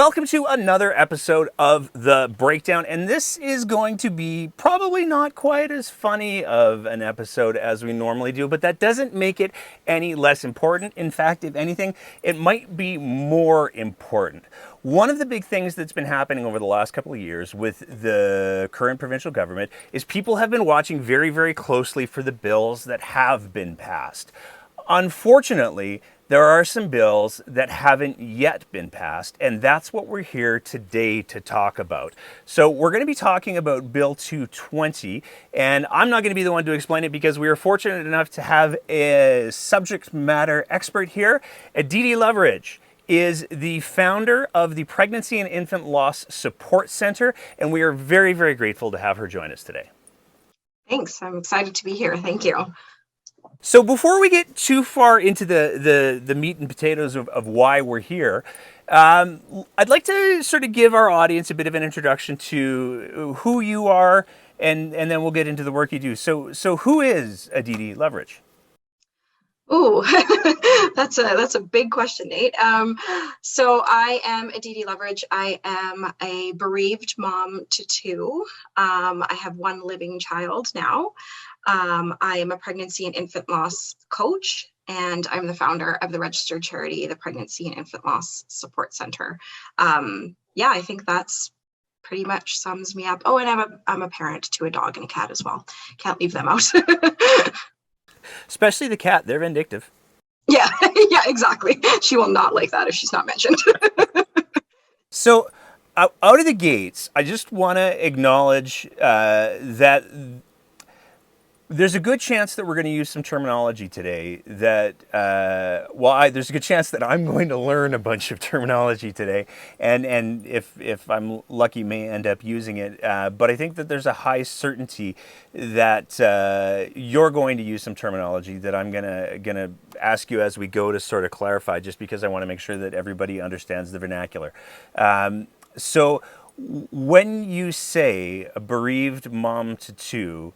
Welcome to another episode of The Breakdown, and this is going to be probably not quite as funny of an episode as we normally do, but that doesn't make it any less important. In fact, if anything, it might be more important. One of the big things that's been happening over the last couple of years with the current provincial government is people have been watching very, very closely for the bills that have been passed. Unfortunately, there are some bills that haven't yet been passed, and that's what we're here today to talk about. So we're going to be talking about Bill 220, and I'm not going to be the one to explain it because we are fortunate enough to have a subject matter expert here. Aditi Loveridge is the founder of the Pregnancy and Infant Loss Support Center, and we are very, very grateful to have her join us today. Thanks. I'm excited to be here. Thank you. So before we get too far into the meat and potatoes of why we're here, I'd like to sort of give our audience a bit of an introduction to who you are, and then we'll get into the work you do. So who is Aditi Loveridge? Ooh, that's a big question, Nate. So I am Aditi Loveridge. I am a bereaved mom to two. I have one living child now. I am a pregnancy and infant loss coach, and I'm the founder of the registered charity, the Pregnancy and Infant Loss Support Center. I think that's pretty much sums me up. Oh, and I'm a parent to a dog and a cat as well. Can't leave them out. Especially the cat. They're vindictive. Yeah, yeah, exactly. She will not like that if she's not mentioned. So out of the gates, I just want to acknowledge that there's a good chance that we're going to use some terminology today that, there's a good chance that I'm going to learn a bunch of terminology today, and if I'm lucky, may end up using it. But I think that there's a high certainty that you're going to use some terminology that I'm gonna ask you as we go to sort of clarify, just because I want to make sure that everybody understands the vernacular. So when you say a bereaved mom to two,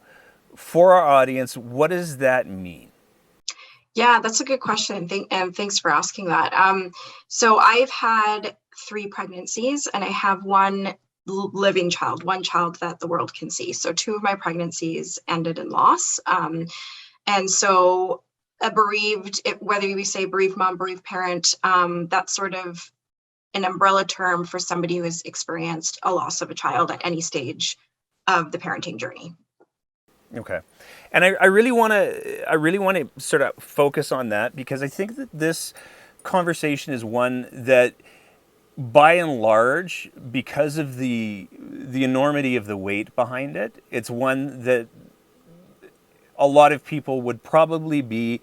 for our audience, what does that mean? Yeah, that's a good question. And thanks for asking that. So I've had three pregnancies, and I have one living child, one child that the world can see. So two of my pregnancies ended in loss. And so whether you say bereaved mom, bereaved parent, that's sort of an umbrella term for somebody who has experienced a loss of a child at any stage of the parenting journey. Okay, and I really want to sort of focus on that, because I think that this conversation is one that, by and large, because of the enormity of the weight behind it, it's one that a lot of people would probably be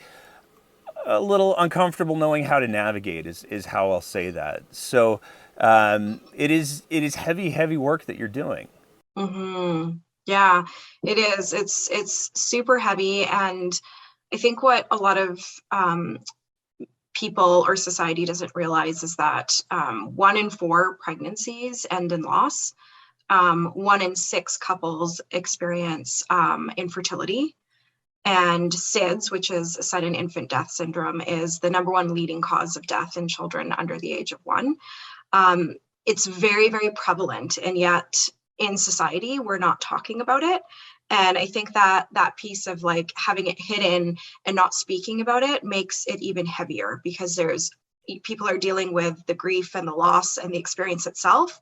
a little uncomfortable knowing how to navigate. Is how I'll say that. So it is heavy work that you're doing. Mm-hmm. Yeah, it is. It's super heavy. And I think what a lot of people or society doesn't realize is that 1 in 4 pregnancies end in loss. 1 in 6 couples experience infertility. And SIDS, which is sudden infant death syndrome, is the number 1 leading cause of death in children under the age of 1. It's very, very prevalent, and yet in society, we're not talking about it. And I think that piece of like having it hidden and not speaking about it makes it even heavier, because people are dealing with the grief and the loss and the experience itself.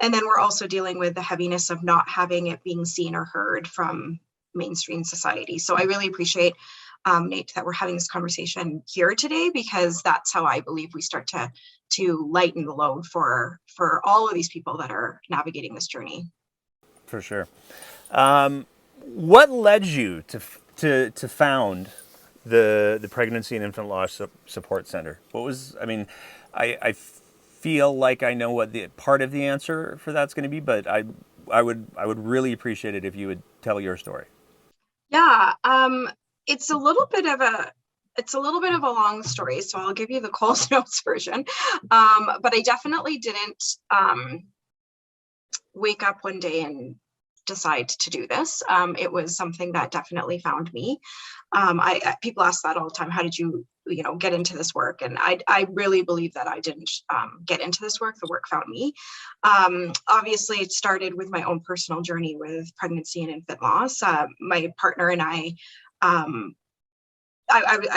And then we're also dealing with the heaviness of not having it being seen or heard from mainstream society. So I really appreciate, Nate, that we're having this conversation here today, because that's how I believe we start to lighten the load for all of these people that are navigating this journey. For sure. What led you to found the Pregnancy and Infant Loss Support Center? I feel like I know what the part of the answer for that's going to be, but I would really appreciate it if you would tell your story. Yeah, it's a little bit of a long story, so I'll give you the Coles Notes version. But I definitely didn't wake up one day and decide to do this. It was something that definitely found me. People ask that all the time. How did you get into this work. And I really believe that I didn't get into this work. The work found me. Obviously, it started with my own personal journey with pregnancy and infant loss. My partner and I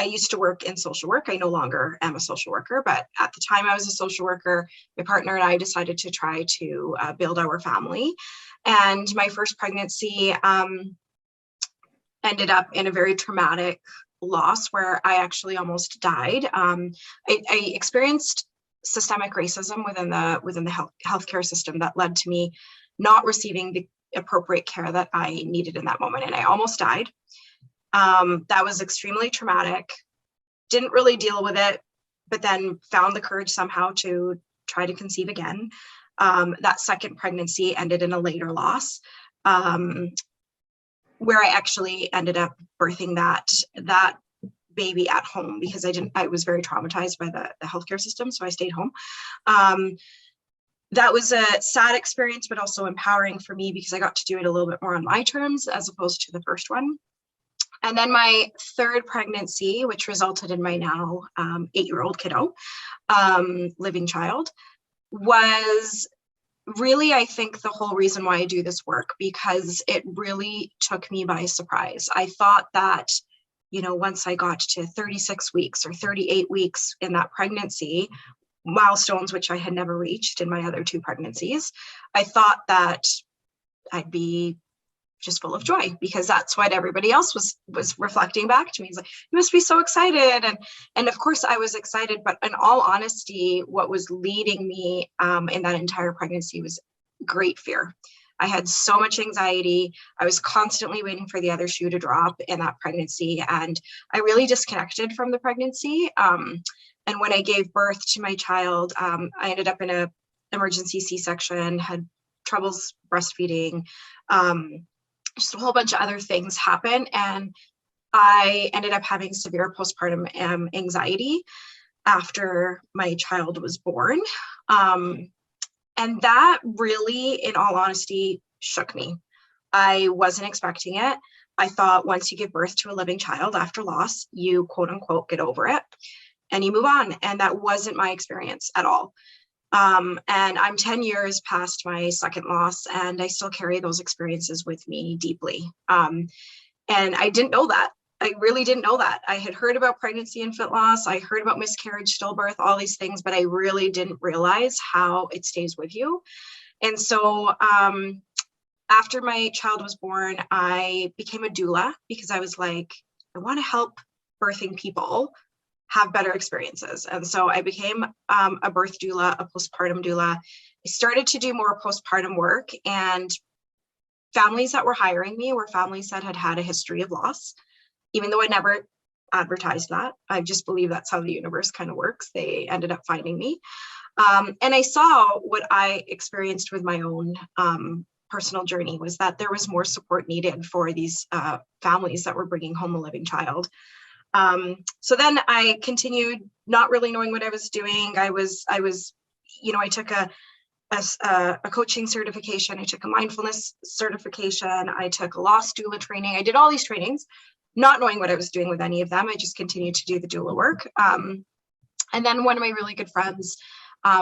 used to work in social work. I no longer am a social worker, but at the time I was a social worker. My partner and I decided to try to build our family. And my first pregnancy ended up in a very traumatic loss where I actually almost died. I experienced systemic racism within the healthcare system that led to me not receiving the appropriate care that I needed in that moment, and I almost died. That was extremely traumatic. Didn't really deal with it, but then found the courage somehow to try to conceive again. That second pregnancy ended in a later loss, where I actually ended up birthing that baby at home because I was very traumatized by the healthcare system, so I stayed home. That was a sad experience, but also empowering for me because I got to do it a little bit more on my terms as opposed to the first one. And then my third pregnancy, which resulted in my now 8-year-old kiddo, living child, was really, I think, the whole reason why I do this work, because it really took me by surprise. I thought that, once I got to 36 weeks or 38 weeks in that pregnancy, milestones which I had never reached in my other 2 pregnancies, I thought that I'd be just full of joy because that's what everybody else was reflecting back to me. It's like, you must be so excited. And of course I was excited, but in all honesty, what was leading me in that entire pregnancy was great fear. I had so much anxiety. I was constantly waiting for the other shoe to drop in that pregnancy. And I really disconnected from the pregnancy. And when I gave birth to my child, I ended up in an emergency C-section, had troubles breastfeeding, just a whole bunch of other things happen. And I ended up having severe postpartum anxiety after my child was born. And that really, in all honesty, shook me. I wasn't expecting it. I thought once you give birth to a living child after loss, you quote unquote get over it and you move on. And that wasn't my experience at all. And I'm 10 years past my second loss, and I still carry those experiences with me deeply. And I didn't know that. I really didn't know that. I had heard about pregnancy, infant loss. I heard about miscarriage, stillbirth, all these things, but I really didn't realize how it stays with you. And so after my child was born, I became a doula because I was like, I want to help birthing people have better experiences. And so I became a birth doula, a postpartum doula. I started to do more postpartum work, and families that were hiring me were families that had had a history of loss, even though I never advertised that. I just believe that's how the universe kind of works. They ended up finding me. And I saw what I experienced with my own personal journey was that there was more support needed for these families that were bringing home a living child. So then I continued not really knowing what I was doing. I took a coaching certification. I took a mindfulness certification. I took a loss doula training. I did all these trainings, not knowing what I was doing with any of them. I just continued to do the doula work. And then one of my really good friends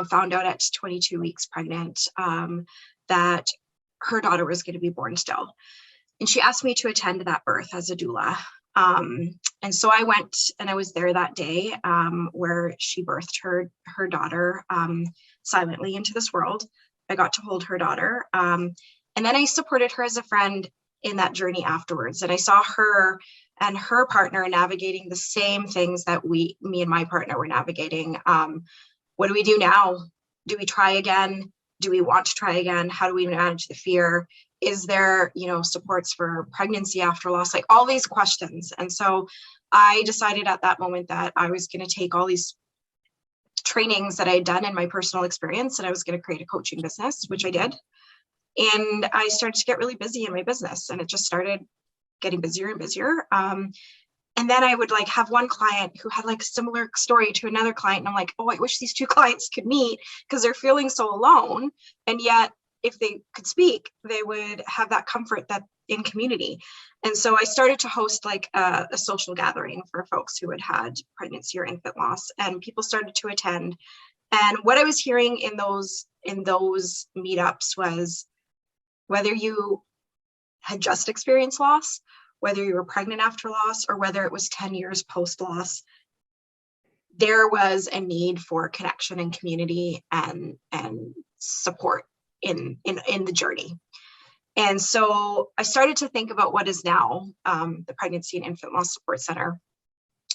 found out at 22 weeks pregnant that her daughter was going to be born still. And she asked me to attend that birth as a doula. And so I went and I was there that day where she birthed her daughter silently into this world. I got to hold her daughter. And then I supported her as a friend in that journey afterwards. And I saw her and her partner navigating the same things that me and my partner were navigating. What do we do now? Do we try again? Do we want to try again? How do we manage the fear? Is there, supports for pregnancy after loss? Like all these questions. And so I decided at that moment that I was going to take all these trainings that I had done in my personal experience and I was going to create a coaching business, which I did. And I started to get really busy in my business, and it just started getting busier and busier. And then I would have one client who had a similar story to another client. And I'm like, oh, I wish these two clients could meet because they're feeling so alone. And yet if they could speak, they would have that comfort that in community. And so I started to host like a social gathering for folks who had pregnancy or infant loss, and people started to attend. And what I was hearing in those meetups was, whether you had just experienced loss, whether you were pregnant after loss, or whether it was 10 years post loss, there was a need for connection and community and support in the journey. And so I started to think about what is now the Pregnancy and Infant Loss Support Center.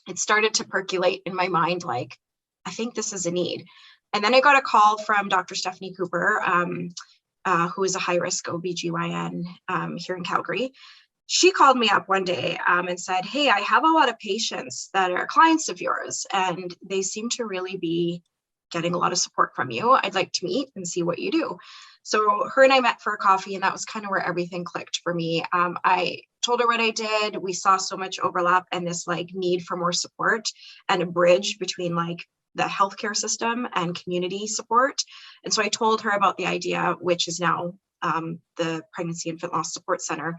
It started to percolate in my mind, like, I think this is a need. And then I got a call from Dr. Stephanie Cooper, who is a high-risk OBGYN here in Calgary. She called me up one day and said, hey, I have a lot of patients that are clients of yours, and they seem to really be getting a lot of support from you. I'd like to meet and see what you do. So her and I met for a coffee, and that was kind of where everything clicked for me. I told her what I did. We saw so much overlap and this like need for more support and a bridge between like the healthcare system and community support. And so I told her about the idea, which is now the Pregnancy Infant Loss Support Center.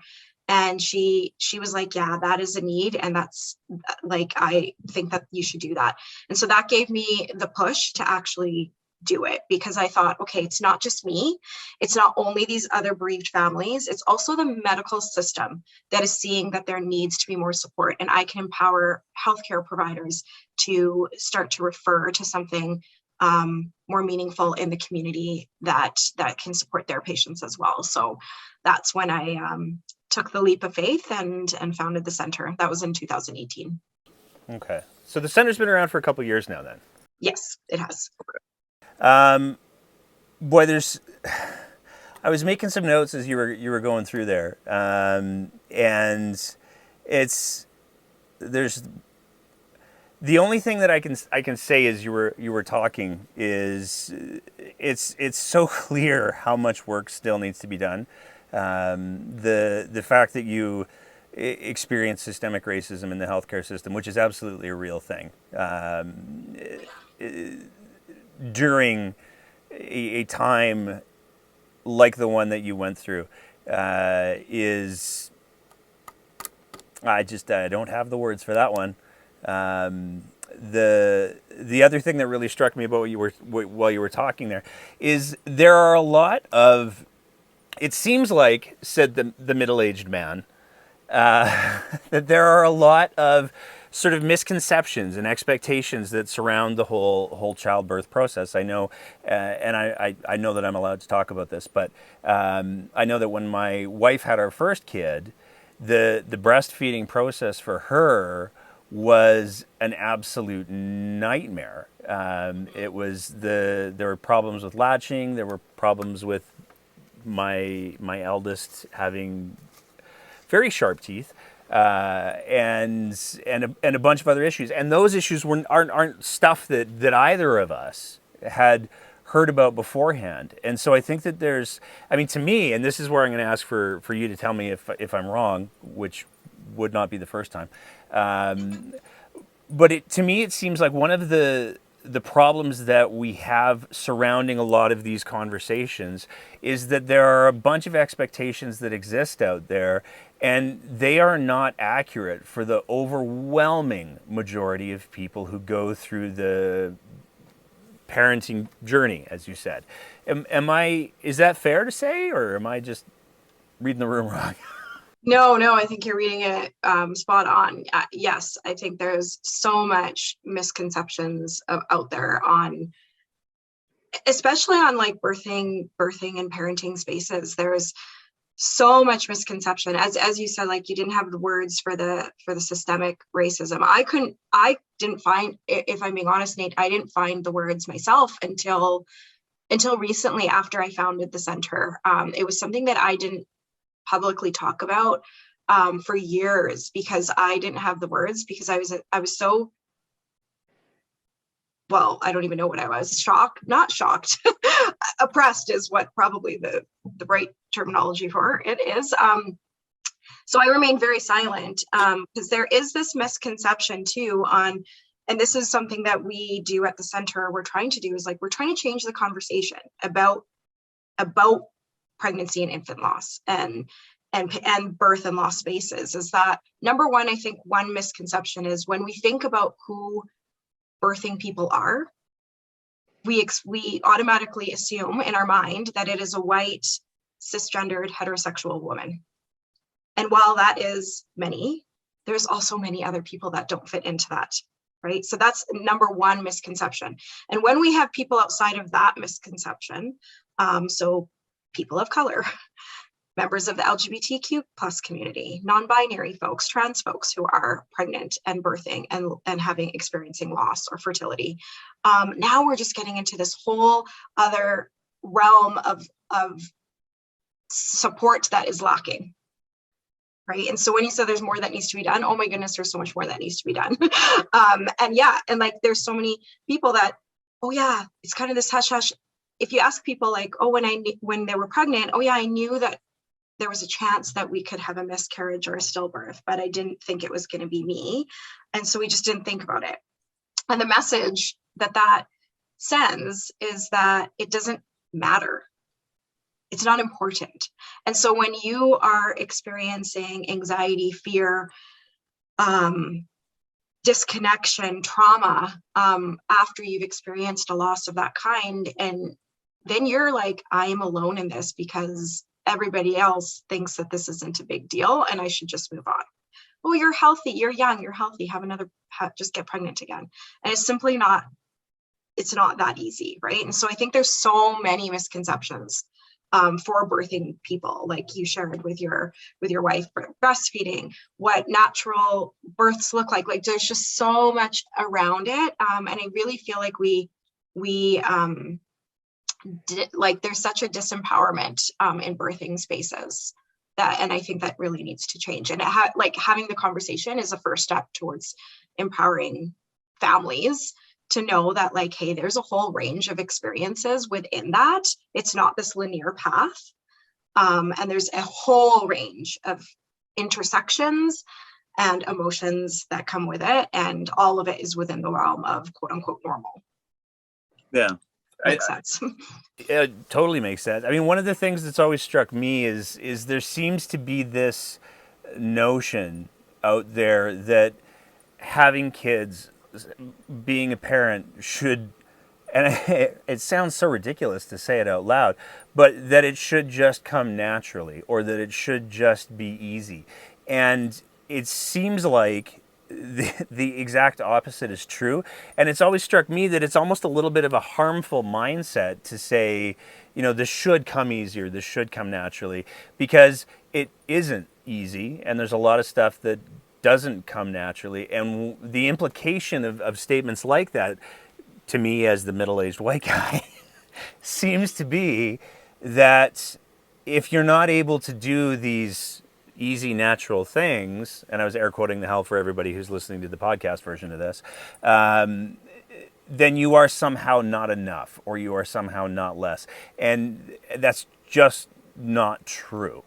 And she was like, yeah, that is a need. And that's like, I think that you should do that. And so that gave me the push to actually do it, because I thought, okay, it's not just me. It's not only these other bereaved families. It's also the medical system that is seeing that there needs to be more support. And I can empower healthcare providers to start to refer to something more meaningful in the community that can support their patients as well. So that's when I took the leap of faith and founded the center. That was in 2018. Okay. So the center's been around for a couple of years now then? Yes, it has. Boy, I was making some notes as you were going through there. And there's the only thing that I can say as you were talking is it's so clear how much work still needs to be done. The fact that you experience systemic racism in the healthcare system, which is absolutely a real thing, during a time like the one that you went through, is, I don't have the words for that one. The other thing that really struck me about while you were talking is there are a lot of, it seems like, said the middle-aged man, that there are a lot of sort of misconceptions and expectations that surround the whole childbirth process. I know, and I know that I'm allowed to talk about this, but I know that when my wife had our first kid, the breastfeeding process for her was an absolute nightmare. There were problems with latching. There were problems with my eldest having very sharp teeth, and a bunch of other issues. And those issues aren't stuff that either of us had heard about beforehand. And so I think that to me, and this is where I'm going to ask for you to tell me if I'm wrong, which would not be the first time. But to me, it seems like one of the problems that we have surrounding a lot of these conversations is that there are a bunch of expectations that exist out there, and they are not accurate for the overwhelming majority of people who go through the parenting journey, as you said. Is that fair to say, or am I just reading the room wrong? No, I think you're reading it spot on. Yes, I think there's so much misconceptions out there on, especially on like birthing and parenting spaces. There's so much misconception. As you said, like, you didn't have the words for the systemic racism. I didn't find, if I'm being honest, Nate, I didn't find the words myself until recently, after I founded the center. It was something that I didn't publicly talk about for years, because I didn't have the words, because I was so, well, I don't even know what I was, not shocked, oppressed is what probably the right terminology for it is. So I remained very silent, because there is this misconception too on, and this is something that we do at the center, we're trying to change the conversation about pregnancy and infant loss, and and birth and loss spaces is that, number one, I think one misconception is when we think about who birthing people are, we automatically assume in our mind that it is a white, cisgendered, heterosexual woman. And while that is many, there's also many other people that don't fit into that, right? So that's number one misconception. And when we have people outside of that misconception, so people of color, members of the LGBTQ plus community, non-binary folks, trans folks who are pregnant and birthing and experiencing loss or fertility. Now we're just getting into this whole other realm of support that is lacking. Right. And so when you said there's more that needs to be done, oh my goodness, there's so much more that needs to be done. And like there's so many people that, oh yeah, it's kind of this hush hush. If you ask people like, oh, when they were pregnant, oh yeah, I knew that there was a chance that we could have a miscarriage or a stillbirth, but I didn't think it was going to be me. And so we just didn't think about it. And the message that sends is that it doesn't matter. It's not important. And so when you are experiencing anxiety, fear, disconnection, trauma, after you've experienced a loss of that kind, and then you're like, I am alone in this because everybody else thinks that this isn't a big deal and I should just move on. Oh, you're healthy, you're young, you're healthy, just get pregnant again. And it's simply not, it's not that easy, right? And so I think there's so many misconceptions for birthing people, like you shared with your wife, breastfeeding, what natural births look like. Like there's just so much around it, and I really feel like there's such a disempowerment in birthing spaces and I think that really needs to change. And having the conversation is a first step towards empowering families to know that like, hey, there's a whole range of experiences within that. It's not this linear path. And there's a whole range of intersections and emotions that come with it. And all of it is within the realm of quote unquote normal. Yeah. Makes sense. It totally makes sense. I mean, one of the things that's always struck me is there seems to be this notion out there that having kids, being a parent should, and it sounds so ridiculous to say it out loud, but that it should just come naturally or that it should just be easy. And it seems like the exact opposite is true. And it's always struck me that it's almost a little bit of a harmful mindset to say, you know, this should come easier, this should come naturally, because it isn't easy. And there's a lot of stuff that doesn't come naturally. And the implication of statements like that, to me as the middle-aged white guy, seems to be that if you're not able to do these easy, natural things, and I was air quoting the hell for everybody who's listening to the podcast version of this, then you are somehow not enough, or you are somehow not less. And that's just not true.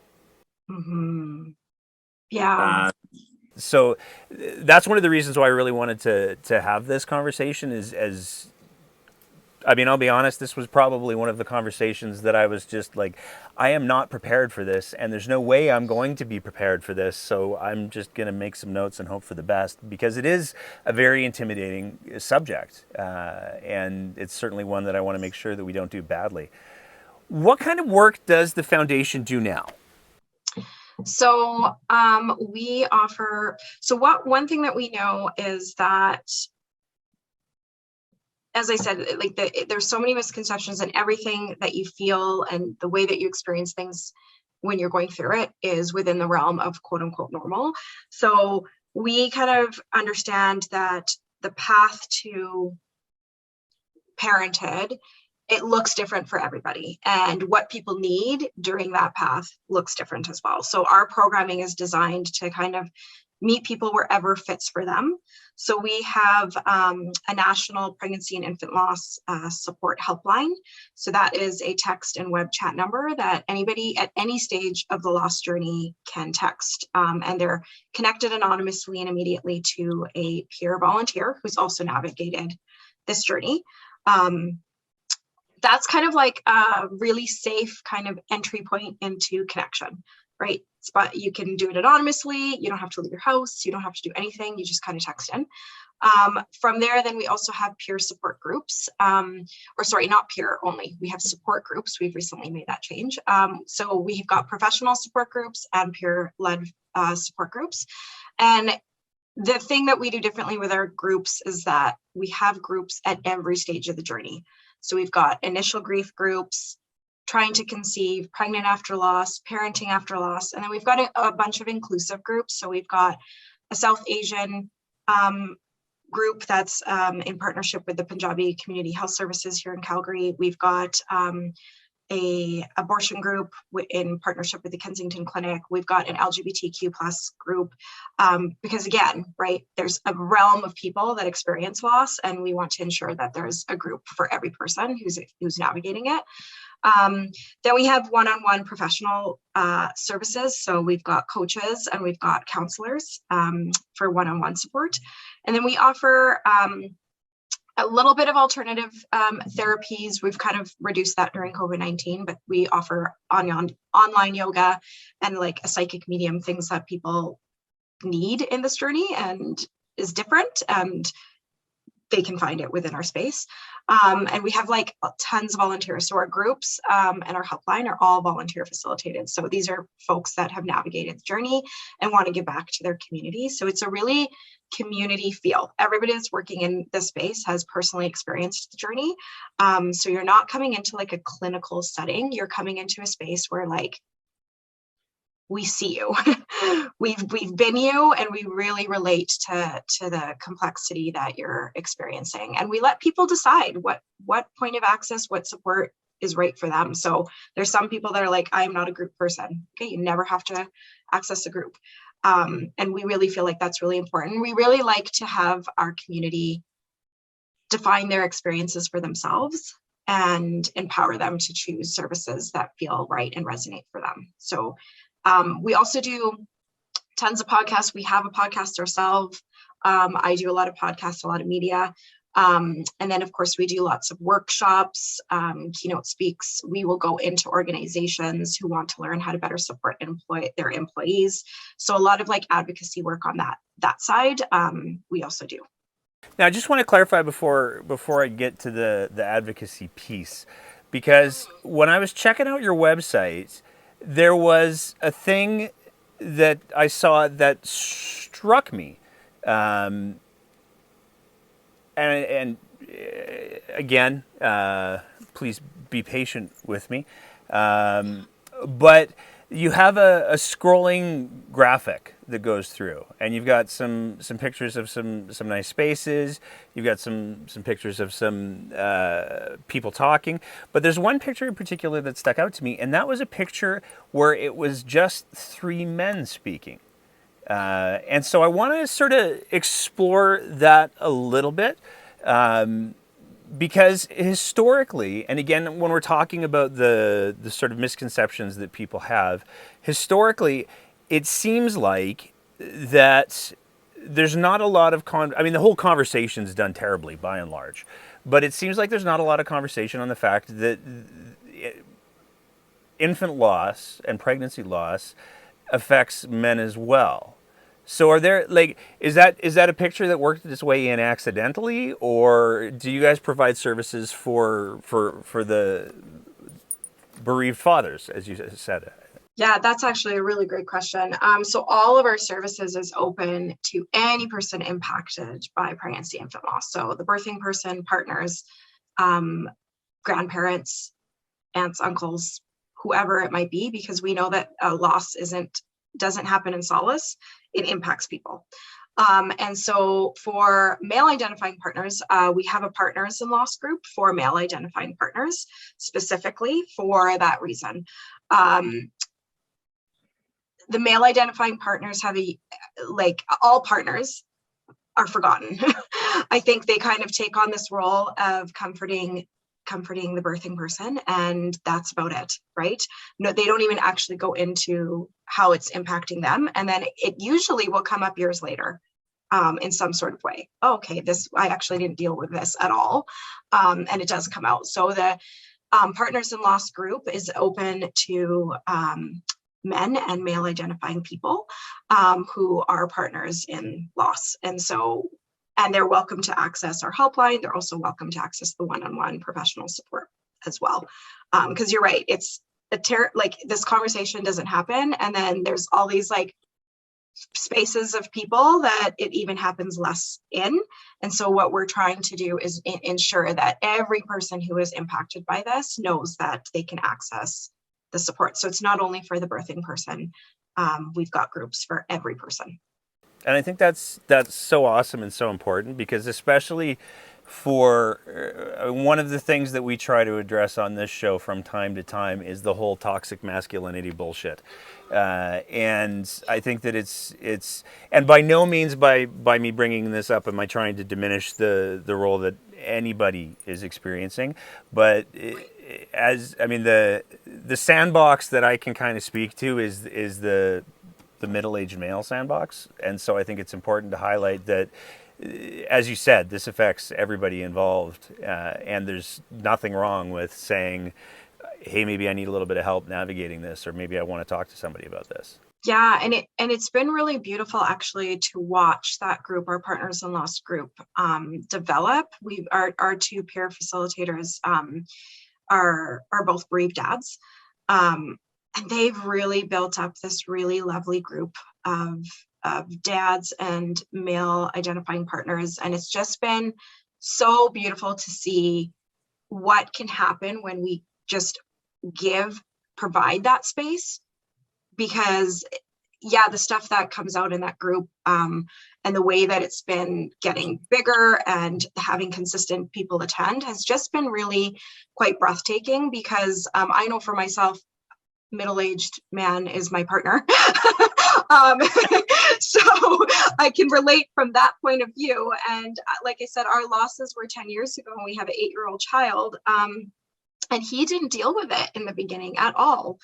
Mm-hmm. Yeah. So that's one of the reasons why I really wanted to have this conversation I mean, I'll be honest, this was probably one of the conversations that I was just like, I am not prepared for this, and there's no way I'm going to be prepared for this, so I'm just going to make some notes and hope for the best, because it is a very intimidating subject, and it's certainly one that I want to make sure that we don't do badly. What kind of work does the foundation do now? So we offer, one thing that we know is that, as I said, like there's so many misconceptions, and everything that you feel and the way that you experience things when you're going through it is within the realm of quote unquote normal. So we kind of understand that the path to parenthood, it looks different for everybody, and what people need during that path looks different as well. So our programming is designed to kind of meet people wherever fits for them. So we have a national pregnancy and infant loss support helpline. So that is a text and web chat number that anybody at any stage of the loss journey can text. And they're connected anonymously and immediately to a peer volunteer who's also navigated this journey. That's kind of like a really safe kind of entry point into connection. right? But you can do it anonymously. You don't have to leave your house. You don't have to do anything. You just kind of text in. From there, then we also have peer support groups, or sorry, not peer only. We have support groups. We've recently made that change. So we've got professional support groups and peer-led support groups. And the thing that we do differently with our groups is that we have groups at every stage of the journey. So we've got initial grief groups, trying to conceive, pregnant after loss, parenting after loss. And then we've got a bunch of inclusive groups. So we've got a South Asian group that's in partnership with the Punjabi Community Health Services here in Calgary. We've got a abortion group in partnership with the Kensington Clinic. We've got an LGBTQ plus group, because again, right, there's a realm of people that experience loss, and we want to ensure that there's a group for every person who's navigating it. Then we have one-on-one professional services. So we've got coaches and we've got counselors for one-on-one support. And then we offer a little bit of alternative therapies. We've kind of reduced that during COVID-19, but we offer online yoga and like a psychic medium, things that people need in this journey and is different, and they can find it within our space. And we have like tons of volunteers. So our groups and our helpline are all volunteer facilitated. So these are folks that have navigated the journey and want to give back to their community. So it's a really community feel. Everybody that's working in this space has personally experienced the journey. So you're not coming into like a clinical setting. You're coming into a space where like, we see you, we've been you, and we really relate to the complexity that you're experiencing. And we let people decide what point of access, what support is right for them. So there's some people that are like, I'm not a group person. Okay, you never have to access a group. And we really feel like that's really important. We really like to have our community define their experiences for themselves and empower them to choose services that feel right and resonate for them. So we also do tons of podcasts. We have a podcast ourselves. I do a lot of podcasts, a lot of media. And then, of course, we do lots of workshops, keynote speaks. We will go into organizations who want to learn how to better support their employees. So a lot of like advocacy work on that side, we also do. Now, I just want to clarify before I get to the advocacy piece, because when I was checking out your website, there was a thing that I saw that struck me. And again, please be patient with me. But you have a scrolling graphic that goes through, and you've got some pictures of some nice spaces. You've got some pictures of some people talking. But there's one picture in particular that stuck out to me, and that was a picture where it was just three men speaking. And so I want to sort of explore that a little bit. Because historically, and again, when we're talking about the sort of misconceptions that people have, historically, it seems like that there's not a lot of the whole conversation's done terribly by and large, but it seems like there's not a lot of conversation on the fact that infant loss and pregnancy loss affects men as well. So are there, like, is that a picture that worked its way in accidentally, or do you guys provide services for the bereaved fathers, as you said? Yeah, that's actually a really great question. So all of our services is open to any person impacted by pregnancy, infant loss. So the birthing person, partners, grandparents, aunts, uncles, whoever it might be, because we know that loss doesn't happen in solace. It impacts people. And so for male identifying partners, we have a partners in loss group for male identifying partners, specifically for that reason. The male identifying partners have all partners are forgotten. I think they kind of take on this role of comforting the birthing person, and that's about it, right? No, they don't even actually go into how it's impacting them, and then it usually will come up years later in some sort of way. Oh, okay, I actually didn't deal with this at all, and it does come out. So the Partners in Loss group is open to men and male identifying people who are partners in loss. And they're welcome to access our helpline. They're also welcome to access the one-on-one professional support as well. Because you're right, it's like this conversation doesn't happen, and then there's all these like spaces of people that it even happens less in. And so what we're trying to do is ensure that every person who is impacted by this knows that they can access the support. So it's not only for the birthing person. We've got groups for every person. And I think that's so awesome and so important, because especially for one of the things that we try to address on this show from time to time is the whole toxic masculinity bullshit. And I think that it's and by no means by me bringing this up am I trying to diminish the role that anybody is experiencing, but the sandbox that I can kind of speak to is the middle-aged male sandbox. And so I think it's important to highlight that, as you said, this affects everybody involved, and there's nothing wrong with saying, hey, maybe I need a little bit of help navigating this, or maybe I want to talk to somebody about this. Yeah, and it's been really beautiful actually to watch that group, our Partners in Loss group, develop. Our two peer facilitators are both bereaved dads. And they've really built up this really lovely group of dads and male identifying partners. And it's just been so beautiful to see what can happen when we just provide that space. Because yeah, the stuff that comes out in that group, and the way that it's been getting bigger and having consistent people attend has just been really quite breathtaking. Because I know for myself, middle-aged man is my partner. So I can relate from that point of view. And like I said, our losses were 10 years ago, and we have an 8-year-old child. And he didn't deal with it in the beginning at all.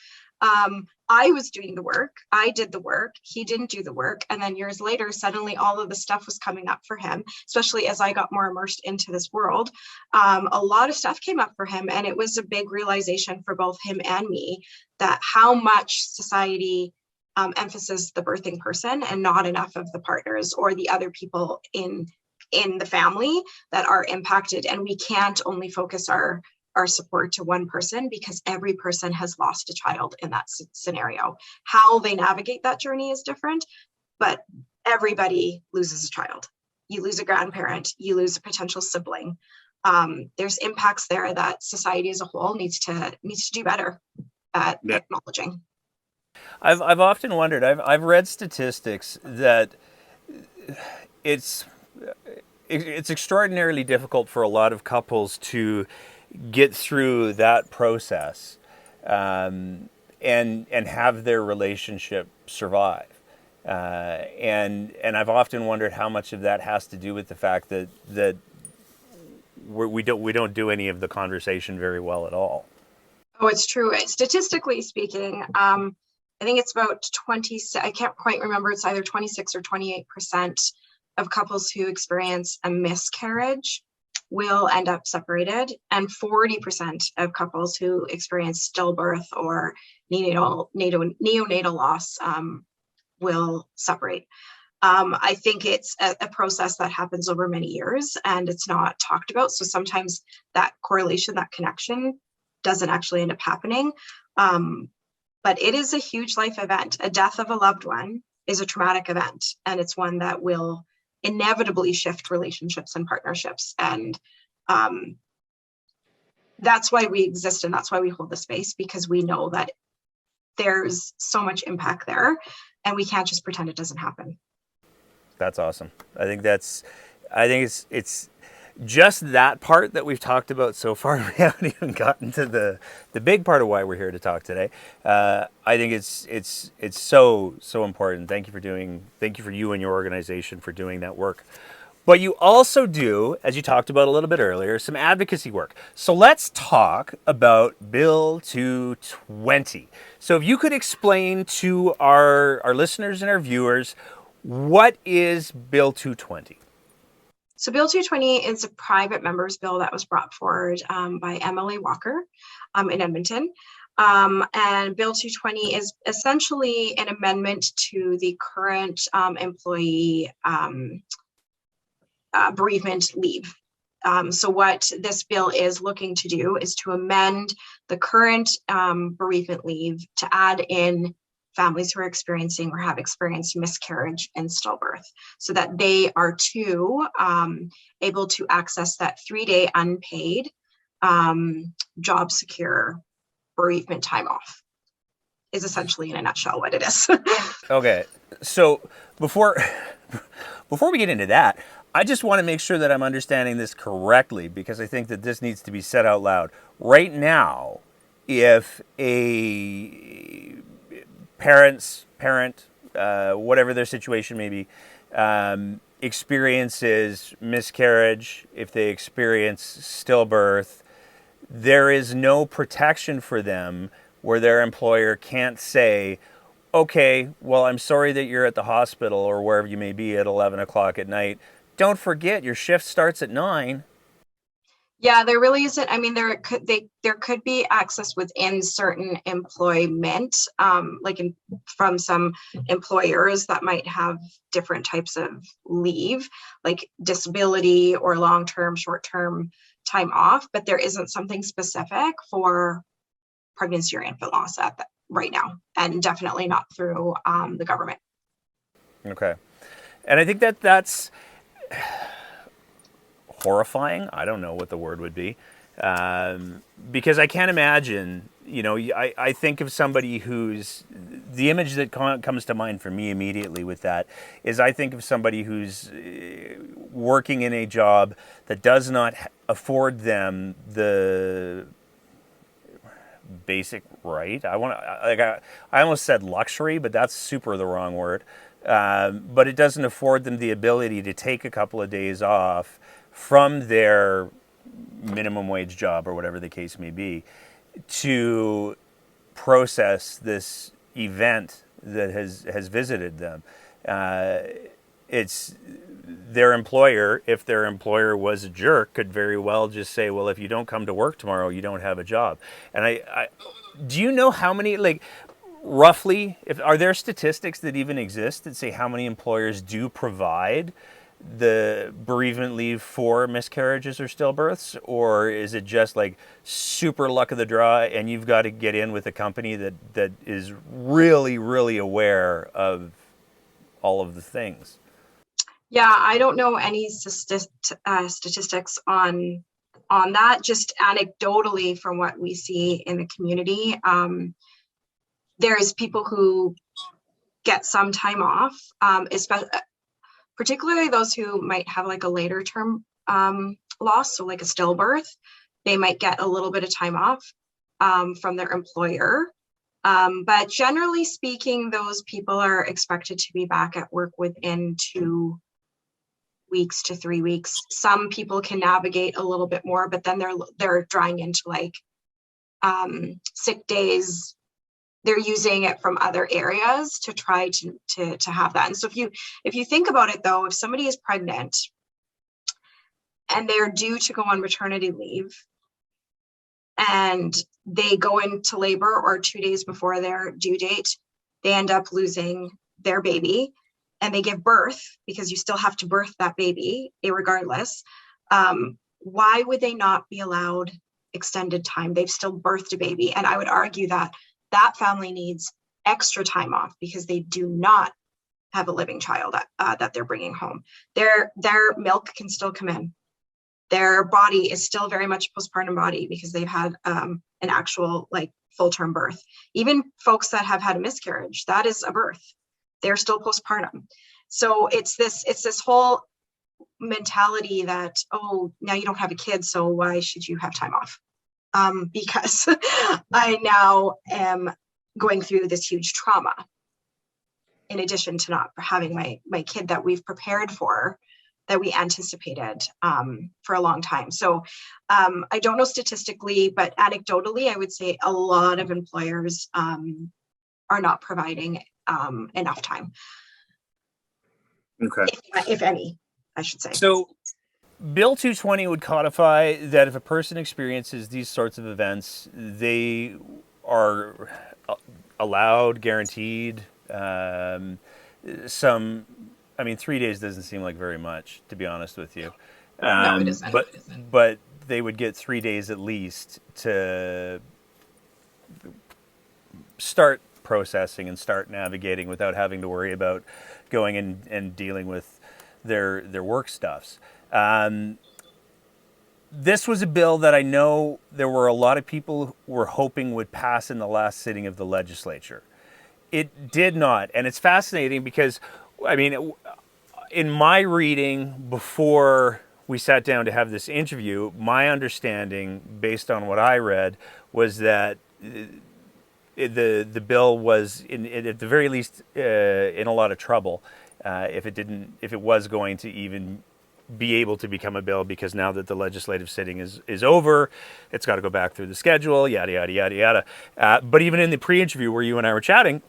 I was doing the work. I did the work. He didn't do the work. And then years later, suddenly all of the stuff was coming up for him, especially as I got more immersed into this world. A lot of stuff came up for him. And it was a big realization for both him and me that how much society emphasizes the birthing person and not enough of the partners or the other people in the family that are impacted. And we can't only focus our support to one person, because every person has lost a child in that scenario. How they navigate that journey is different, but everybody loses a child. You lose a grandparent, you lose a potential sibling. There's impacts there that society as a whole needs to do better at acknowledging. I've often wondered, I've read statistics that it's extraordinarily difficult for a lot of couples to get through that process, and have their relationship survive. And I've often wondered how much of that has to do with the fact that we don't do any of the conversation very well at all. Oh, it's true. Statistically speaking, I think it's about 20, I can't quite remember, it's either 26 or 28% of couples who experience a miscarriage will end up separated, and 40% of couples who experience stillbirth or neonatal loss will separate. I think it's a process that happens over many years, and it's not talked about. So sometimes that correlation, that connection doesn't actually end up happening. But it is a huge life event. A death of a loved one is a traumatic event, and it's one that will inevitably shift relationships and partnerships. And that's why we exist, and that's why we hold the space, because we know that there's so much impact there, and we can't just pretend it doesn't happen. That's awesome. I think it's just that part that we've talked about so far. We haven't even gotten to the big part of why we're here to talk today. I think it's so important. Thank you for you and your organization for doing that work. But you also do, as you talked about a little bit earlier, some advocacy work. So let's talk about Bill 220. So if you could explain to our listeners and our viewers, what is Bill 220? So Bill 220 is a private member's bill that was brought forward by MLA Walker in Edmonton. And Bill 220 is essentially an amendment to the current employee bereavement leave. So what this bill is looking to do is to amend the current bereavement leave to add in families who are experiencing or have experienced miscarriage and stillbirth, so that they are too able to access that 3-day unpaid job secure bereavement time off. Is essentially in a nutshell what it is. Okay, so before we get into that, I just want to make sure that I'm understanding this correctly, because I think that this needs to be said out loud. Right now, if a parent, whatever their situation may be, experiences miscarriage, if they experience stillbirth, there is no protection for them where their employer can't say, okay, well, I'm sorry that you're at the hospital or wherever you may be at 11 o'clock at night. Don't forget, your shift starts at 9. Yeah, there really isn't. I mean, there could be access within certain employment, from some employers that might have different types of leave, like disability or long-term, short-term time off, but there isn't something specific for pregnancy or infant loss right now, and definitely not through the government. Okay. And I think that that's horrifying. I don't know what the word would be. Because I can't imagine, I think of somebody the image that comes to mind for me immediately with that is I think of somebody who's working in a job that does not afford them the basic right. I almost said luxury, but that's super the wrong word. But it doesn't afford them the ability to take a couple of days off from their minimum wage job or whatever the case may be to process this event that has visited them. It's their employer, if their employer was a jerk, could very well just say, well, if you don't come to work tomorrow, you don't have a job. And I do you know how many, roughly, are there statistics that even exist that say how many employers do provide the bereavement leave for miscarriages or stillbirths? Or is it just super luck of the draw and you've got to get in with a company that is really, really aware of all of the things? Yeah, I don't know any statistics on that. Just anecdotally from what we see in the community, there's people who get some time off, particularly those who might have a later term loss, so like a stillbirth. They might get a little bit of time off from their employer. But generally speaking, those people are expected to be back at work within 2 weeks to 3 weeks. Some people can navigate a little bit more, but then they're drawing into sick days. They're using it from other areas to try to have that. And so if you think about it though, if somebody is pregnant and they're due to go on maternity leave and they go into labor or 2 days before their due date, they end up losing their baby and they give birth, because you still have to birth that baby irregardless. Why would they not be allowed extended time? They've still birthed a baby. And I would argue that family needs extra time off because they do not have a living child that they're bringing home. Their milk can still come in. Their body is still very much a postpartum body because they've had an actual full-term birth. Even folks that have had a miscarriage, that is a birth. They're still postpartum. So it's this whole mentality that, oh, now you don't have a kid, so why should you have time off? Because I now am going through this huge trauma in addition to not having my kid that we've prepared for, that we anticipated for a long time. So I don't know statistically, but anecdotally, I would say a lot of employers are not providing enough time. Okay. If any, I should say. So Bill 220 would codify that if a person experiences these sorts of events, they are allowed, guaranteed. Some, I mean, 3 days doesn't seem like very much, to be honest with you. No, it isn't. But they would get 3 days at least to start processing and start navigating without having to worry about going and dealing with their work stuffs. This was a bill that I know there were a lot of people who were hoping would pass in the last sitting of the legislature. It did not, and it's fascinating because, I mean, in my reading before we sat down to have this interview, my understanding, based on what I read, was that the bill was at the very least in a lot of trouble if it was going to even be able to become a bill, because now that the legislative sitting is over, it's got to go back through the schedule, yada yada yada yada. But even in the pre-interview where you and I were chatting,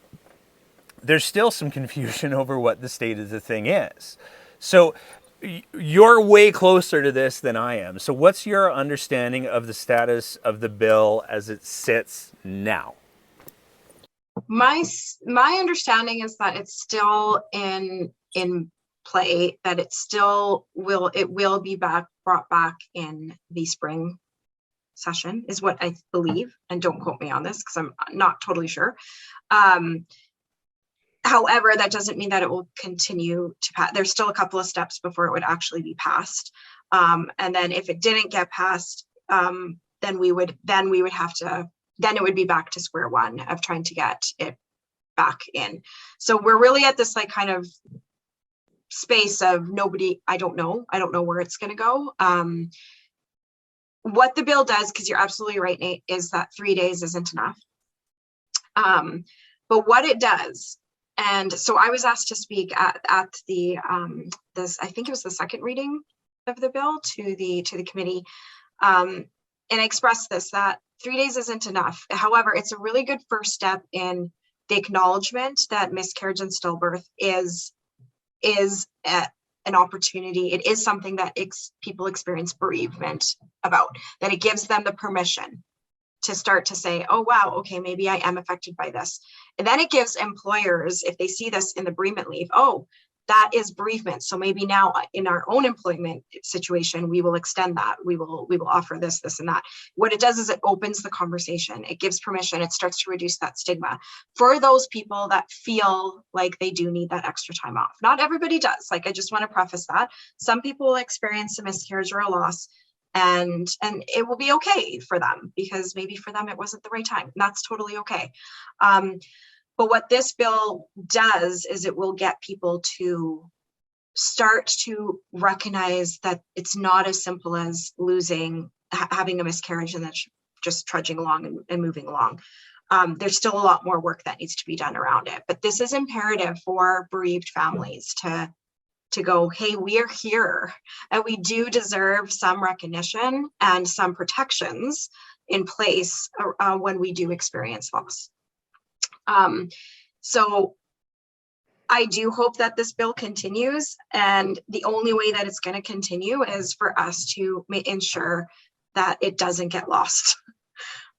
there's still some confusion over what the state of the thing is. So you're way closer to this than I am. So what's your understanding of the status of the bill as it sits now? My understanding is that it's still in play, that it still will be brought back in the spring session, is what I believe, and don't quote me on this because I'm not totally sure. However, that doesn't mean that it will continue to pass. There's still a couple of steps before it would actually be passed. And then if it didn't get passed, then it would be back to square one of trying to get it back in. So we're really at this like kind of space of I don't know where it's going to go. What the bill does, because you're absolutely right, Nate, is that 3 days isn't enough. But what it does, and so I was asked to speak at the I think it was the second reading of the bill to the committee, and I expressed this, that 3 days isn't enough. However, it's a really good first step in the acknowledgement that miscarriage and stillbirth is an opportunity. It is something that people experience bereavement about, that it gives them the permission to start to say, oh, wow, okay, maybe I am affected by this. And then it gives employers, if they see this in the bereavement leave, oh, that is bereavement. So maybe now in our own employment situation, we will extend that. We will offer this, and that. What it does is it opens the conversation. It gives permission. It starts to reduce that stigma for those people that feel like they do need that extra time off. Not everybody does. Like, I just want to preface that. Some people will experience a miscarriage or a loss, and it will be okay for them, because maybe for them it wasn't the right time. That's totally okay. But what this bill does is it will get people to start to recognize that it's not as simple as having a miscarriage and then just trudging along and moving along. There's still a lot more work that needs to be done around it. But this is imperative for bereaved families to go, hey, we are here, and we do deserve some recognition and some protections in place when we do experience loss. So I do hope that this bill continues, and the only way that it's going to continue is for us to ensure that it doesn't get lost,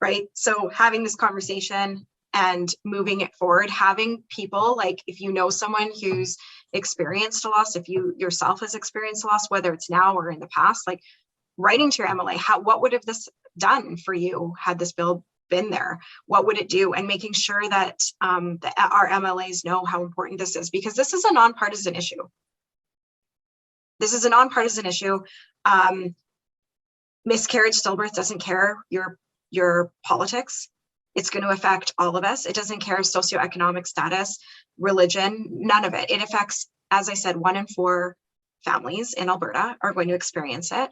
right? So having this conversation and moving it forward, having people, like, if you know someone who's experienced a loss, if you yourself has experienced a loss, whether it's now or in the past, like writing to your MLA, what would have this done for you had this bill been there? What would it do? And making sure that our MLAs know how important this is, because this is a nonpartisan issue. This is a nonpartisan issue. Miscarriage, stillbirth doesn't care your politics. It's going to affect all of us. It doesn't care socioeconomic status, religion, none of it. It affects, as I said, 1 in 4 families in Alberta are going to experience it.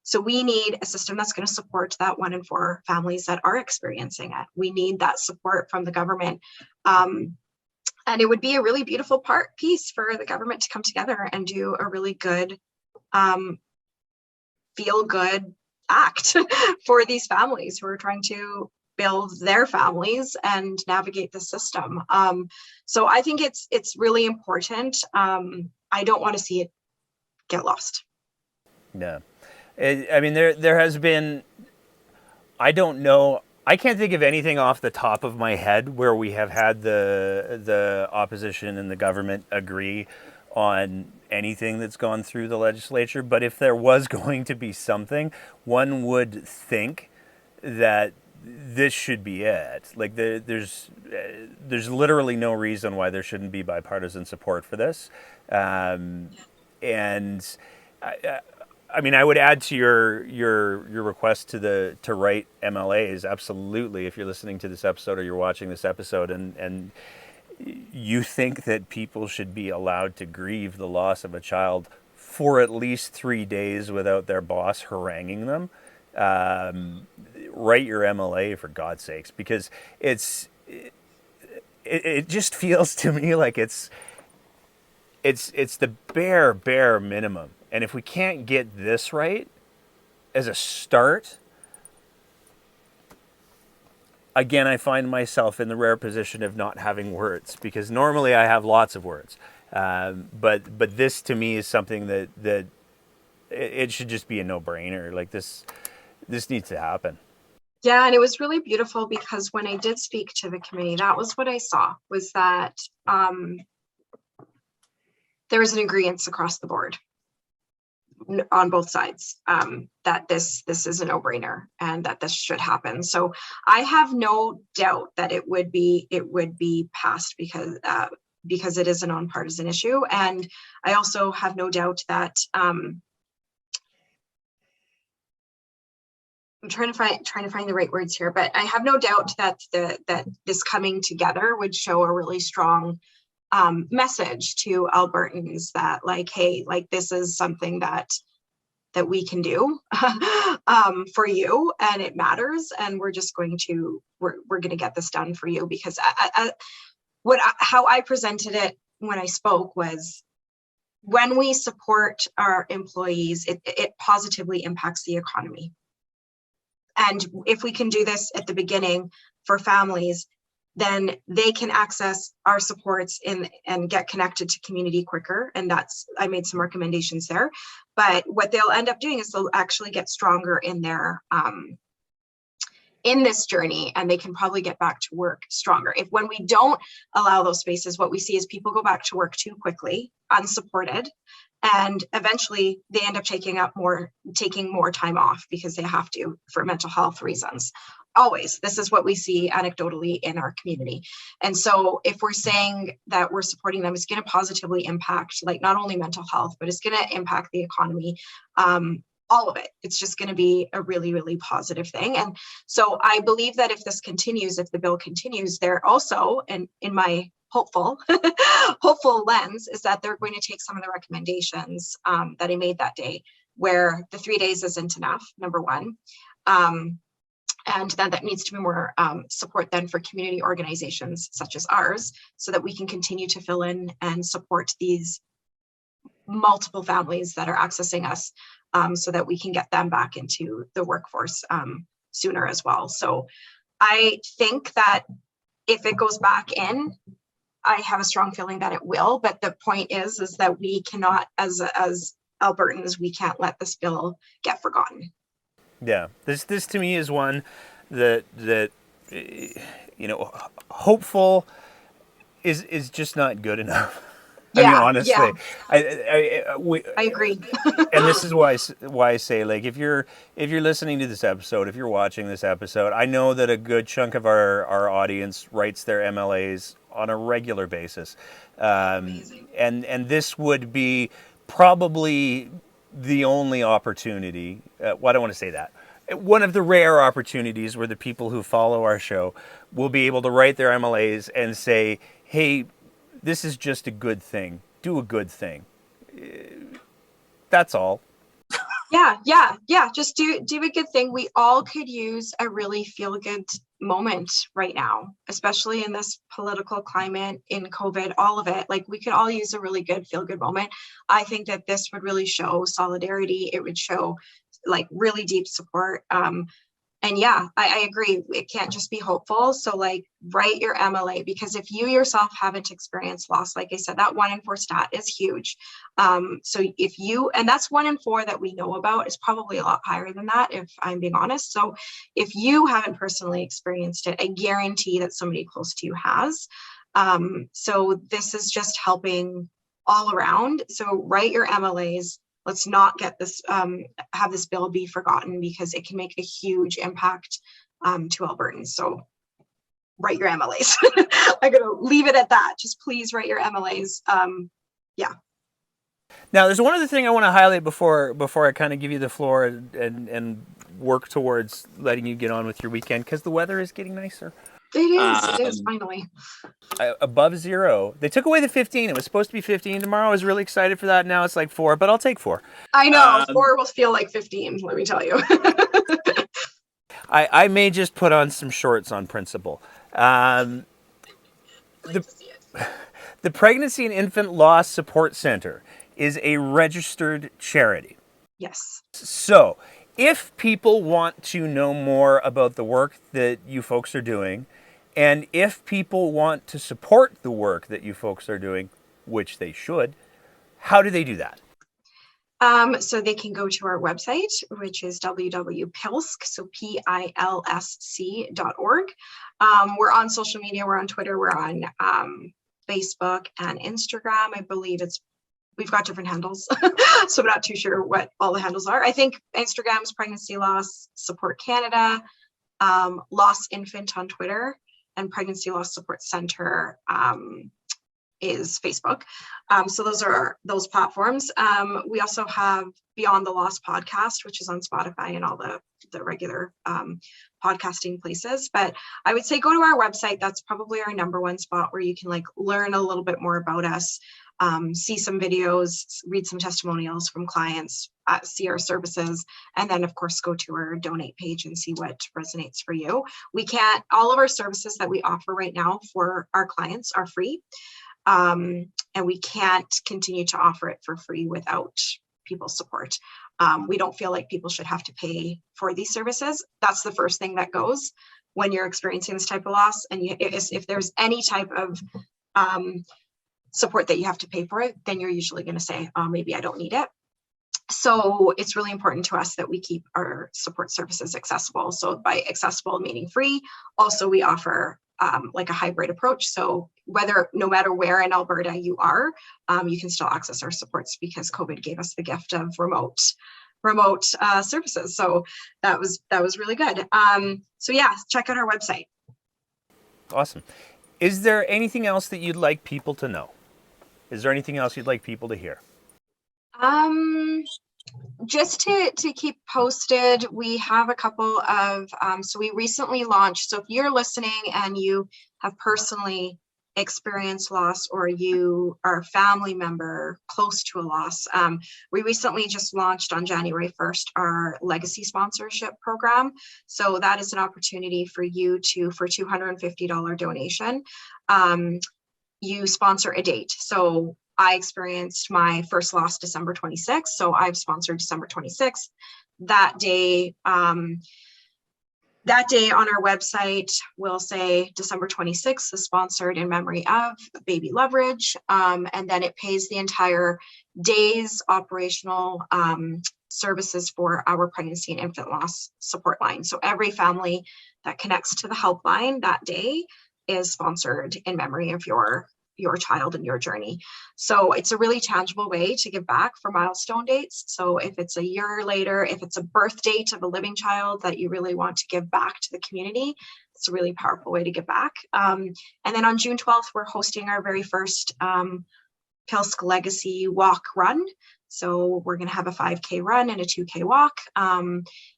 So we need a system that's going to support that 1 in 4 families that are experiencing it. We need that support from the government. And it would be a really beautiful piece for the government to come together and do a really good, feel-good act for these families who are trying to build their families and navigate the system. So I think it's really important. I don't want to see it get lost. Yeah. I mean, there has been, I don't know I can't think of anything off the top of my head where we have had the opposition and the government agree on anything that's gone through the legislature. But if there was going to be something, one would think that this should be it. Like there's literally no reason why there shouldn't be bipartisan support for this, and I mean, I would add to your request to write MLAs. Absolutely, if you're listening to this episode or you're watching this episode, and you think that people should be allowed to grieve the loss of a child for at least 3 days without their boss haranguing them, write your MLA for God's sakes, because it just feels to me like it's the bare minimum. And if we can't get this right as a start, again, I find myself in the rare position of not having words, because normally I have lots of words. But this to me is something that it should just be a no-brainer. Like this needs to happen. Yeah, and it was really beautiful because when I did speak to the committee, that was what I saw, was that there was an agreement across the board on both sides, that this is a no-brainer and that this should happen. So I have no doubt that it would be passed because it is a nonpartisan issue. And I also have no doubt that I'm trying to find the right words here, but I have no doubt that that this coming together would show a really strong message to Albertans that, like, hey, like, this is something that we can do for you, and it matters, and we're going to get this done for you. Because how I presented it when I spoke was, when we support our employees, it positively impacts the economy. And if we can do this at the beginning for families, then they can access our supports and get connected to community quicker. And I made some recommendations there. But what they'll end up doing is they'll actually get stronger in their in this journey, and they can probably get back to work stronger. When we don't allow those spaces, what we see is people go back to work too quickly, unsupported, and eventually they end up taking more time off because they have to, for mental health reasons. Always, this is what we see anecdotally in our community. And so if we're saying that we're supporting them, it's going to positively impact, like, not only mental health, but it's going to impact the economy, all of it. It's just going to be a really, really positive thing. And so I believe that if the bill continues, they're also, and in my hopeful lens, is that they're going to take some of the recommendations that I made that day, where the 3 days isn't enough, number one. And then that needs to be more support then for community organizations such as ours, so that we can continue to fill in and support these multiple families that are accessing us, so that we can get them back into the workforce sooner as well. So I think that if it goes back in, I have a strong feeling that it will. But the point is that we cannot, as Albertans, we can't let this bill get forgotten. Yeah, this to me is one that hopeful is just not good enough. Yeah, I mean, honestly, yeah. I agree. And this is why I say, like, if you're listening to this episode, if you're watching this episode, I know that a good chunk of our audience writes their MLAs on a regular basis, and this would be probably the only opportunity. Well, I don't want to say that. One of the rare opportunities where the people who follow our show will be able to write their MLAs and say, hey, this is just a good thing. Do a good thing. That's all. Yeah. Just do a good thing. We all could use a really feel-good moment right now, especially in this political climate, in COVID, all of it. Like, we could all use a really good feel-good moment. I think that this would really show solidarity. It would show, like, really deep support. And yeah, I agree. It can't just be hopeful. So like write your MLA, because if you yourself haven't experienced loss, like I said, that 1 in 4 stat is huge. So if you, and that's 1 in 4 that we know about, is probably a lot higher than that, if I'm being honest. So if you haven't personally experienced it, I guarantee that somebody close to you has. So this is just helping all around. So write your MLAs. Let's not get this, have this bill be forgotten, because it can make a huge impact to Albertans. So write your MLAs. I'm going to leave it at that. Just please write your MLAs. Yeah. Now, there's one other thing I want to highlight before I kind of give you the floor and work towards letting you get on with your weekend, because the weather is getting nicer. It is finally. Above 0. They took away the 15. It was supposed to be 15 tomorrow. I was really excited for that. Now it's like 4, but I'll take 4. I know, 4 will feel like 15, let me tell you. I may just put on some shorts on principle. The Pregnancy and Infant Loss Support Center is a registered charity. Yes. So if people want to know more about the work that you folks are doing, and if people want to support the work that you folks are doing, which they should, how do they do that? So they can go to our website, which is www.pilsk, so pilsc.org. We're on social media. We're on Twitter. We're on Facebook and Instagram. I believe we've got different handles, so I'm not too sure what all the handles are. I think Instagram's Pregnancy Loss Support Canada, Loss Infant on Twitter, and Pregnancy Loss Support Center is Facebook. So those are those platforms. We also have Beyond the Loss podcast, which is on Spotify and all the regular podcasting places. But I would say go to our website. That's probably our number one spot where you can like learn a little bit more about us, see some videos, read some testimonials from clients, see our services, and then of course go to our donate page and see what resonates for you. All of our services that we offer right now for our clients are free. And we can't continue to offer it for free without people's support. We don't feel like people should have to pay for these services. That's the first thing that goes when you're experiencing this type of loss. And if there's any type of support that you have to pay for it, then you're usually going to say, oh, maybe I don't need it. So it's really important to us that we keep our support services accessible. So by accessible meaning free, also we offer like a hybrid approach. So no matter where in Alberta you are, you can still access our supports, because COVID gave us the gift of remote services. So that was really good. So yeah, check out our website. Awesome. Is there anything else that you'd like people to know? Is there anything else you'd like people to hear? Just to keep posted, we have a couple of, so we recently launched, so if you're listening and you have personally experienced loss, or you are a family member close to a loss, we recently just launched on January 1st our legacy sponsorship program. So that is an opportunity for you for $250 donation, you sponsor a date. So I experienced my first loss December 26th. So I've sponsored December 26th. That day on our website, we'll say December 26th is sponsored in memory of baby Loveridge. And then it pays the entire day's operational services for our pregnancy and infant loss support line. So every family that connects to the helpline that day is sponsored in memory of your child and your journey. So it's a really tangible way to give back for milestone dates. So if it's a year later, if it's a birth date of a living child that you really want to give back to the community, it's a really powerful way to give back. And then on June 12th, we're hosting our very first Pilsk Legacy Walk Run. So we're going to have a 5K run and a 2K walk.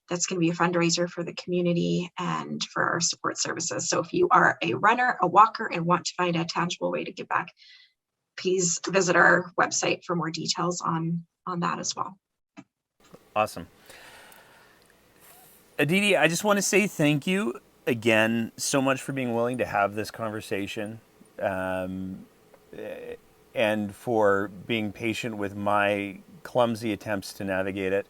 That's going to be a fundraiser for the community and for our support services. So if you are a runner, a walker, and want to find a tangible way to give back, please visit our website for more details on that as well. Awesome. Aditi, I just want to say thank you again so much for being willing to have this conversation, and for being patient with my clumsy attempts to navigate it.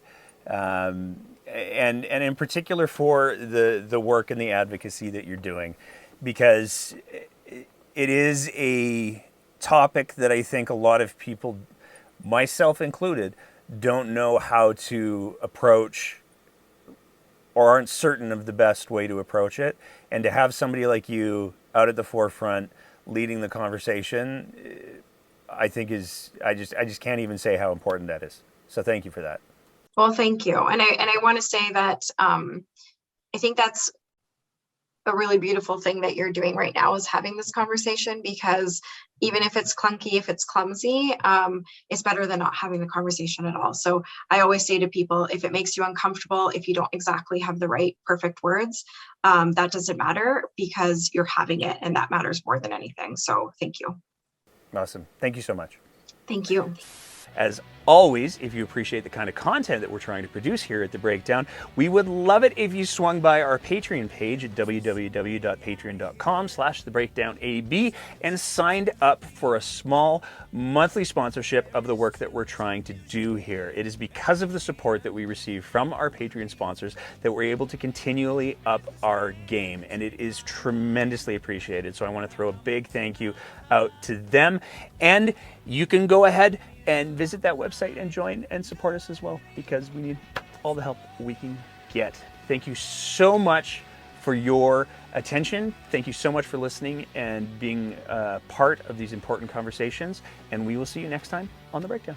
and in particular for the work and the advocacy that you're doing, because it is a topic that I think a lot of people, myself included, don't know how to approach or aren't certain of the best way to approach it. And to have somebody like you out at the forefront leading the conversation, I think I just can't even say how important that is. So thank you for that. Well, thank you. And I want to say that I think that's a really beautiful thing that you're doing right now, is having this conversation, because even if it's clunky, if it's clumsy, it's better than not having the conversation at all. So I always say to people, if it makes you uncomfortable, if you don't exactly have the right perfect words, that doesn't matter, because you're having it, and that matters more than anything. So thank you. Awesome. Thank you so much. Thank you. As always, if you appreciate the kind of content that we're trying to produce here at The Breakdown, we would love it if you swung by our Patreon page at www.patreon.com/thebreakdownab and signed up for a small monthly sponsorship of the work that we're trying to do here. It is because of the support that we receive from our Patreon sponsors that we're able to continually up our game, and it is tremendously appreciated. So I want to throw a big thank you out to them, and you can go ahead and visit that website and join and support us as well, because we need all the help we can get. Thank you so much for your attention. Thank you so much for listening and being part of these important conversations. And we will see you next time on The Breakdown.